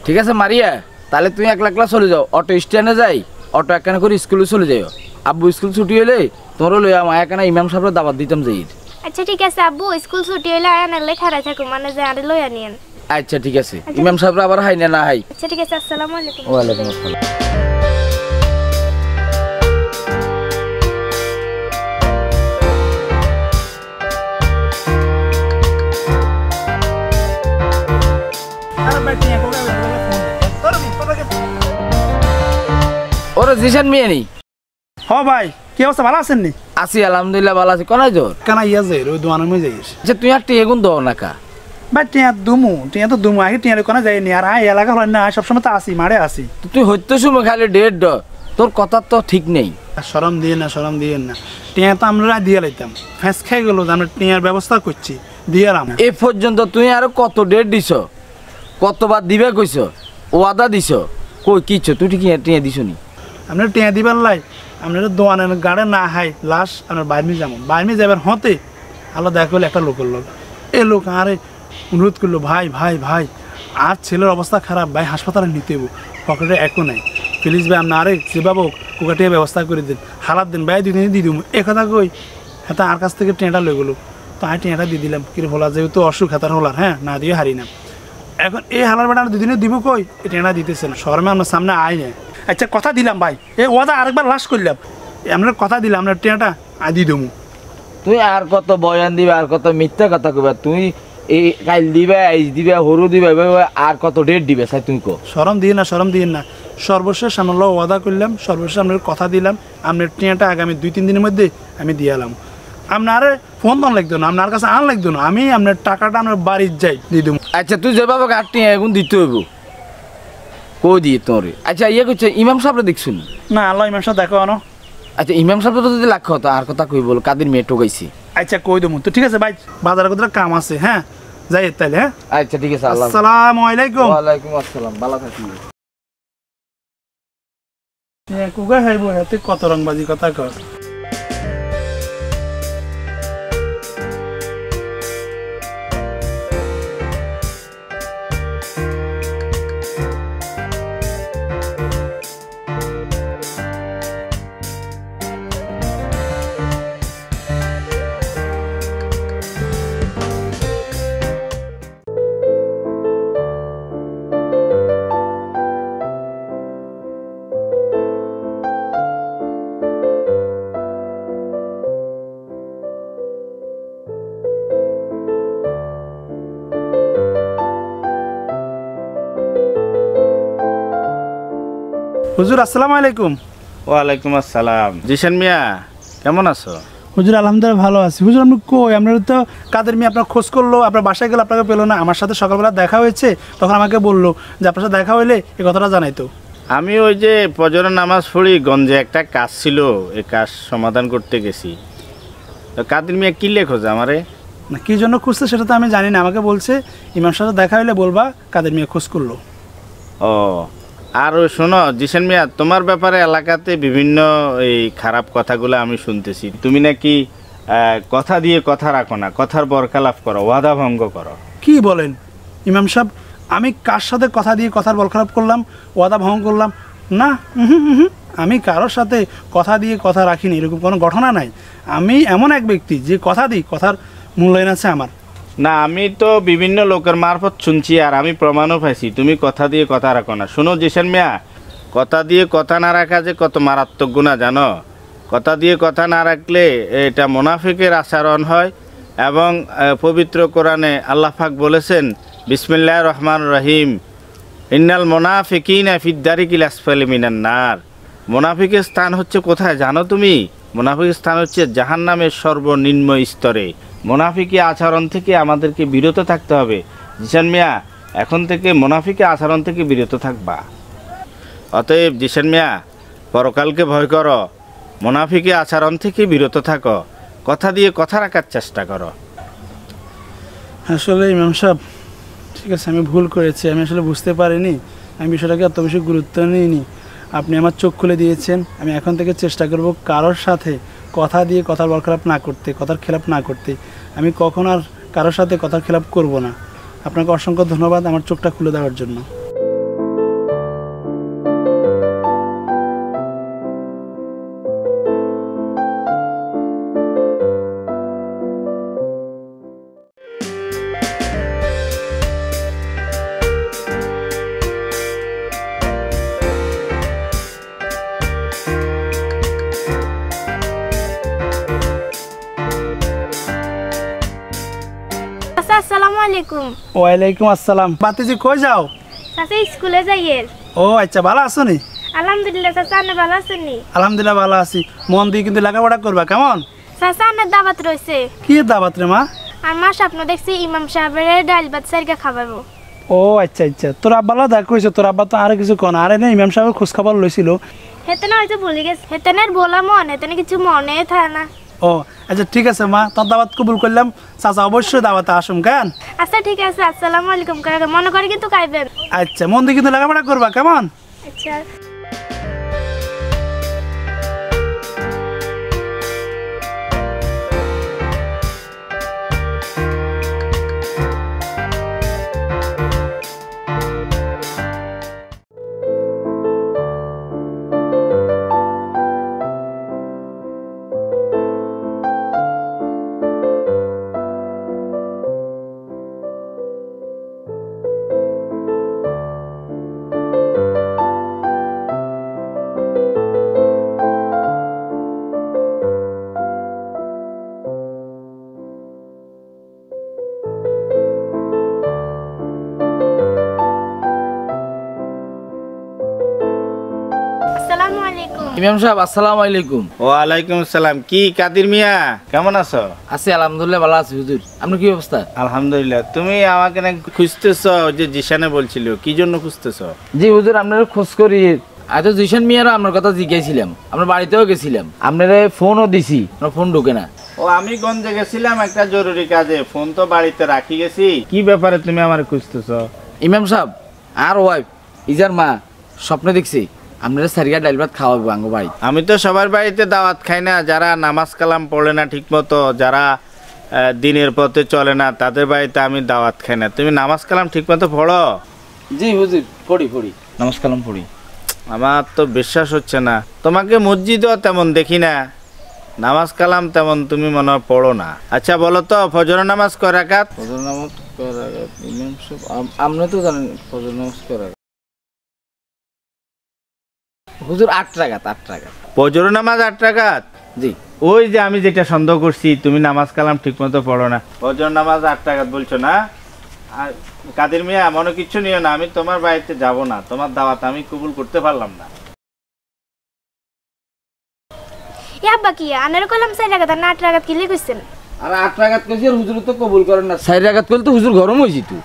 ঠিক আছে মারিয়া, তাহলে তুমি একলা একলা চলে যাও, অটো স্ট্যান্ডে যাই, অটো একখানে করে স্কুলে চলে যাও। আব্বু স্কুল ছুটি হলে তোমরা লইয়া মা একখানে ইমাম সাহেবের দাবাত দিতাম যাই। আচ্ছা ঠিক আছে আব্বু, স্কুল ছুটি হলে আয়া নালে খারাপ থাকো, মানে যে আরে লইয়া নিয়েন। আচ্ছা ঠিক আছে, ইমাম সাহেবরা আবার হাই না হাই। আচ্ছা ঠিক আছে, আসসালামু আলাইকুম। ওয়ালাইকুম আসসালাম। ওরে জিশান মিয়া নি। হ ভাই, কি অবস্থা, ভালো আছেন নি? আছি আলহামদুলিল্লাহ ভালো আছি। কোনায় জোর কানা ইয়া যাই ওই দোকানের মধ্যে যাইস। আচ্ছা তুই আর টেগুন দাও না কা ভাই টিয়া দুমু আগে টিয়া কোনা যাই নি, আর আই এলাকা হয় না, সবসময় তো আসি মারে আসি। তুই হইতে সময় খালি ডেট দ, তোর কথা তো ঠিক নেই। শরম দিয়ে না টিয়া তো আমরা দিয়ে লাইতাম, ফ্যাঁস খাই গেল, আমরা টিয়ার ব্যবস্থা করছি দিয়ে রাম। এ পর্যন্ত তুই আরো কত ডেট দিছ, কতবার দিবে কইছ, ওয়াদা দিছ, কই কিছ তুই কি টিয়া দিছ নি? আপনার টিয়া দিবার লাই আপনার দোয়ানের গাড়ে না হাই লাশ আপনার বাইরে যাবো, বাইরে যাবার হতে আল্লাহ দেখা করলে একটা লোকের লোক, এ লোক আরে অনুরোধ করলো, ভাই ভাই ভাই আর ছেলের অবস্থা খারাপ, ভাই হাসপাতালে নিতে হবো, পকেটে একও নাই, প্লিজ ভাই আপনার আরে যে বাবু কোকাটিয়া ব্যবস্থা করে দিন, হালাত দিন ভাই, 2 দিনে দিয়ে দিব। এ কথা কই হ্যাঁ আর কাছ থেকে টিয়াটা লয়ে গেলো, তো আমি টিয়াটা দিয়ে দিলাম, কিরে হলা যেহেতু অসুখ হাতার হলার, হ্যাঁ না দিয়ে হারি না। এখন এই হালার বেটা 2 দিনে দিব কই, এই টিয়াটা দিতেছে না, শহরে আমার সামনে আয় নেই। আচ্ছা কথা দিলাম ভাই, এই ওয়াদা আরেকবার লাশ করলাম, আমরা কথা দিলাম আপনার টিয়াটা আদি দেবো। তুই আর কত বয়ান দিবে, আর কত মিথ্যা কথা কইবা, তুই এই কাল দিবে, আইজ দিবে, হরু দিবে, আর কত ডেট দিবে সাই তুই কো। শরম দিয়ে না, সর্বশেষ আমরা ওয়াদা করলাম, সর্বশেষ আপনার কথা দিলাম, আপনার টিয়াটা আগামী 2-3 দিনের মধ্যে আমি দিয়ে এলাম। আপনার ফোন দন লাগতো না, আপনার কাছে আন লাগতো না, আমি আপনার টাকাটা আপনার বাড়ির যাই দিয়ে দেবো। আচ্ছা তুই যেভাবে আর টিয়া এখন দিতে হইব কো দিয়ে তোর। আচ্ছা ইয়ে করছে ইমাম সাহেবরা দেখছুন না? আল্লাহ ইমাম সাহেব দেখো আনো। আচ্ছা ইমাম সাহেব তো যদি লাখ হতো আর কথা কই বল, কাদের মেয়ে টোকাইছি। আচ্ছা কই দেবো তো, ঠিক আছে ভাই, বাজারে কোথাও কাম আছে, হ্যাঁ যাই তাইলে। হ্যাঁ আচ্ছা ঠিক আছে, আল্লাহ আসসালামু আলাইকুম। ওয়ালাইকুম আসসালাম, ভালো থাকিস। কুকা খাইব হাতে কত রংবাজি কথা কর। হুজুর আসসালামু আলাইকুম। ওয়ালাইকুম আসসালাম। জিশান মিয়া কেমন আছো? হুজুর আলহামদুলিল্লাহ ভালো আছি। হুজুর আপনি কই? আপনার তো কাদের মেয়ে আপনার খোঁজ করলো, আপনার বাসায় গেলে আপনাকে পেলো না, আমার সাথে সকালবেলা দেখা হয়েছে, তখন আমাকে বললো যে আপনার সাথে দেখা হইলে এই কথাটা জানাইতো। আমি ওই যে ফজরের নামাজ পড়ি গঞ্জে একটা কাজ ছিল, এই কাজ সমাধান করতে গেছি। তো কাদের মিয়া কি লেখো যে আমারে? না কী জন্য খুঁজছে সেটা তো আমি জানি না, আমাকে বলছে ইমাম সাথে দেখা হইলে বলবা কাদের মেয়ে খোঁজ করলো। ও আর ওই শোনো জিশান মিয়া, তোমার ব্যাপারে এলাকাতে বিভিন্ন এই খারাপ কথাগুলো আমি শুনতেছি। তুমি নাকি কথা দিয়ে কথা রাখো না, কথার বরখেলাপ করো, ওয়াদা ভঙ্গ করো। কি বলেন ইমাম সাহেব, আমি কার সাথে কথা দিয়ে কথার বরখেলাপ করলাম, ওয়াদা ভঙ্গ করলাম? না, আমি কারোর সাথে কথা দিয়ে কথা রাখিনি, এরকম কোনো ঘটনা নাই। আমি এমন এক ব্যক্তি যে কথা দিই, কথার মূল্যায়ন আছে আমার। না আমি তো বিভিন্ন লোকের মারফত শুনছি, আর আমি প্রমাণও পাইছি তুমি কথা দিয়ে কথা রাখো না। শোনো জিশান মিয়া, কথা দিয়ে কথা না রাখা যে কত মারাত্মক গুনাহ জানো? কথা দিয়ে কথা না রাখলে এটা মুনাফিকের আচরণ হয়, এবং পবিত্র কোরআনে আল্লাহ পাক বলেছেন বিসমিল্লাহির রহমানির রহিম, ইন্নাল মুনাফিকিনা ফিদ দারিকিল আসফালি মিনান নার। মুনাফিকের স্থান হচ্ছে কোথায় জানো তুমি? মুনাফিকের স্থান হচ্ছে জাহান্নামের সর্বনিম্ন স্তরে। মুনাফিকি আচরণ থেকে আমাদেরকে বিরত থাকতে হবে। জিশান মিয়া, এখন থেকে মুনাফিকি আচরণ থেকে বিরত থাকবা। অতএব জিশান মিয়া, পরকালকে ভয় করো, মুনাফিকি আচরণ থেকে বিরত থাকো, কথা দিয়ে কথা রাখার চেষ্টা করো। আসলে ইমাম সাহেব ঠিক আছে, আমি ভুল করেছি, আমি আসলে বুঝতে পারিনি, আমি বিষয়টাকে এত বেশি গুরুত্ব নিইনি। আপনি আমার চোখ খুলে দিয়েছেন, আমি এখন থেকে চেষ্টা করব কারোর সাথে কথা দিয়ে কথার বরখেলাপ না করতে, কথার খেলাপ না করতে। আমি কখন আর কারোর সাথে কথার খেলাপ করব না। আপনাকে অসংখ্য ধন্যবাদ আমার চোখটা খুলে দেওয়ার জন্য। আলাইকুম। ওয়ালাইকুম আসসালাম। বাতিজি কই যাও? চাচা স্কুলে যাইয়ের। ও আচ্ছা, ভালো আছো নি? আলহামদুলিল্লাহ চাচা, আপনি ভালো আছেন নি? আলহামদুলিল্লাহ ভালো আছি। মন দিয়ে কিন্তু লেখাপড়া করবা, কেমন? চাচা আপনার দাবাত রয়েছে। কি দাবাত রে মা? আর মা স্বপ্ন দেখছি ইমাম সাহেবের ডাল ভাত সারিকা খাওয়াবো। ও আচ্ছা আচ্ছা, তোর আব্বালা দেখ কইছে, তোর আব্বা তো আর কিছু কন আরে না, ইমাম সাহেবের খোঁজ খবর লইছিল। হেতেনে হয়তো ভুলে গেছে, হেতেনে বলা মন, হেতেনে কিছু মনে থাকে না। ও আচ্ছা ঠিক আছে মা, তোর দাওয়াত কবুল করলাম। চাচা অবশ্যই দাওয়াতে আসুম কেন? আচ্ছা ঠিক আছে, আসসালামু আলাইকুম। কাকা মনে করে কিন্তু খাইবেন। আচ্ছা, মন দিয়ে কিন্তু লেখাপড়া করবা, কেমন? আচ্ছা। আসসালামু আলাইকুম। ইমাম সাহেব আসসালামু আলাইকুম। ওয়ালাইকুম আসসালাম। কি কাদির মিয়া, কেমন আছো? আছি আলহামদুলিল্লাহ ভালো আছি হুজুর, আপনার কি অবস্থা? আলহামদুলিল্লাহ। তুমি আমাকে না খুঁজতেছ, যে জিশানে বলছিল, কি জন্য খুঁজতেছ? জি হুজুর, আপনার খোঁজ করি। আজ জিশান মিয়ারও আপনার কথা জিজ্ঞাসিলাম, আপনার বাড়িতেও গেছিলাম, আপনার ফোনও দিছি, আপনার ফোন ঢোকে না। ও আমি গঞ্জে গেছিলাম একটা জরুরি কাজে, ফোন তো বাড়িতে রাখি গেছি। কি ব্যাপারে তুমি আমার খুঁজতেছ? ইমাম সাহেব আর ওয়াইফ ইজার মা স্বপ্নে দেখছি আপনারা সারিয়া ডাল ভাত খাওয়াবো আঙ্গ বাড়ি। আমি তো সবার বাড়িতে দাওয়াত খাই না, যারা নামাজ কালাম পড়ে না ঠিক মতো, যারা দিনের পথে চলে না, তাদের বাড়িতে আমি দাওয়াত খাই না। তুমি নামাজ কালাম ঠিক মতো পড়ো? জি হুজুর পড়ি নামাজ কালাম পড়ি। আমার তো বিশ্বাস হচ্ছে না, তোমাকে মসজিদও তেমন দেখি না, নামাজ কালাম তেমন তুমি মনে হয় পড়ো না। আচ্ছা বলো তো, ফজর নামাজ কয় রাকাত? ফজর নামাজ কয় রাকাত? ইমাম সাহেব আপনি তো জানেন ফজর নামাজ কয় রাকাত? হুজুর 8 রাকাত। ফজর নামাজ 8 রাকাত? জি। ওই যে আমি যেটা সন্দেহ করছি, তুমি নামাজ কালাম ঠিক মতো পড়ো না। ফজর নামাজ 8 রাকাত বলছো না? আর কাদের মিয়া মনে কিছু নিও না, আমি তোমার বাড়িতে যাব না, তোমার দাওয়াত আমি কবুল করতে পারলাম না। এ আব্বা কি আনার কলম 4 রাকাত না 8 রাকাত কি লিখছেন? আর 8 রাকাত কইছি, হুজুর তো কবুল করেন না। 4 রাকাত করলে তো হুজুর গরম হইছি তো।